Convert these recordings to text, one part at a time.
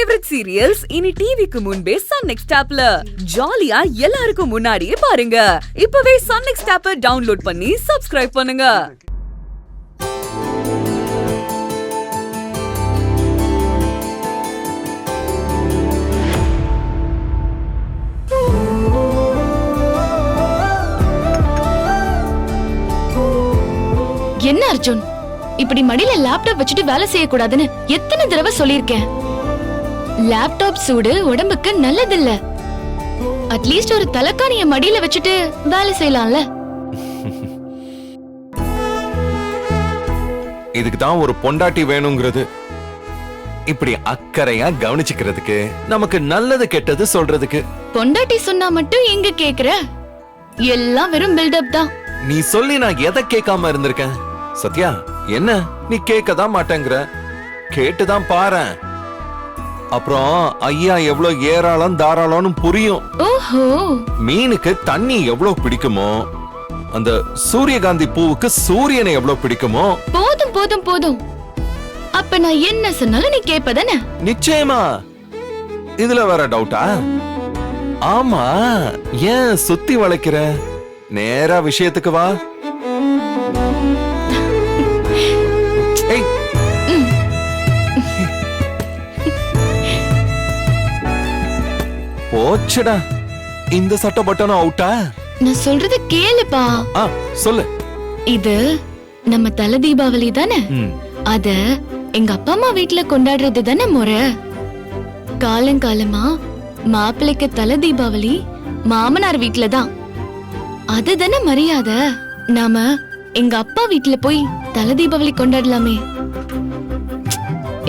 Favourite serials இனி டிவிக்கு முன்பே சன் நெக்ஸ்ட் ஆப்ல ஜாலியா எல்லாருக்கும் முன்னாடியே பாருங்க. இப்பவே சன் நெக்ஸ்ட் ஆப்பை டவுன்லோட் பண்ணி சப்ஸ்கிரைப் பண்ணுங்க. என்ன அர்ஜுன், இப்படி மடியில லேப்டாப் வச்சுட்டு வேலை செய்யக்கூடாதுன்னு எத்தனை தடவை சொல்லிருக்கேன். லேப்டாப் சூடு உடம்புக்கு நல்லதில்ல. அட்லீஸ்ட் ஒரு தலைக்காணிய மடியில வச்சுட்டு வேலை செய்யலாம்ல. இதுக்கு தான் ஒரு பொண்டாட்டி வேணுங்கிறது. இப்படி அக்கறையா கவனிச்சுக்கிறதுக்கு, நமக்கு நல்லது கெட்டது சொல்றதுக்கு. பொண்டாட்டி சொன்னா மட்டும் எங்க கேக்குற? எல்லாம் வெறும் பில்டப் தான். நீ சொல்லி நான் எதை கேட்காம இருந்திருக்கேன்? சத்யா, என்ன நீ கேட்கதான் மாட்டேங்கிற? கேட்டுதான் பாரு. அப்புறம் ஐயா எவ்வளவு ஏராளம் தாராளம்னு புரியும். ஓஹோ, மீனுக்கு தண்ணி எவ்வளவு பிடிக்குமோ, அந்த சூரியகாந்தி பூவுக்கு சூரியனை எவ்வளவு பிடிக்குமோ. போதும் போதும் போதும். அப்ப நான் என்ன சொன்னாலும் நீ கேப்பதானே? நிச்சயமா. இதுல வேற டவுட்டா? ஆமா, ஏன் சுத்தி வளைக்கிற? நேரா விஷயத்துக்கு வா. போச்சுடா, இந்த சட்டை பட்டனும் அவுட்டா? நான் சொல்றத கேளுப்பா. சொல்லு. இது நம்ம தல தீபாவளி தானே? அத எங்க அப்பா அம்மா வீட்டுல கொண்டாடுறது தானே முறை. காலங்காலமா மாப்பிள்ளைக்கு தல தீபாவளி மாமனார் வீட்டுல தான். அதுதானே மரியாதை. நாம எங்க அப்பா வீட்டுல போய் தல தீபாவளி கொண்டாடலாமே.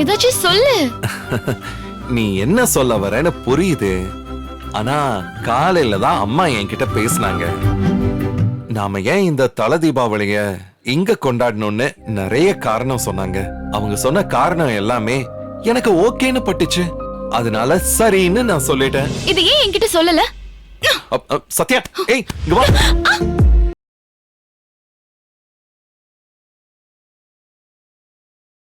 ஏதாச்சும் சொல்லு. நீ என்ன சொல்ல வரேன்னு புரியுது. ஆனா காலையில தான் அம்மா என்கிட்ட பேசினாங்க. நாம ஏன் இந்த தல தீபாவளிய இங்க கொண்டாடணும்னு நிறைய காரணம் சொன்னாங்க. அவங்க சொன்ன காரணம் எல்லாமே எனக்கு ஓகேன்னு பட்டுச்சு. அதனால சரின்னு நான் சொல்லிட்டேன். இது ஏன் என்கிட்ட சொல்லல? சத்யா, ஏய் இங்க வா.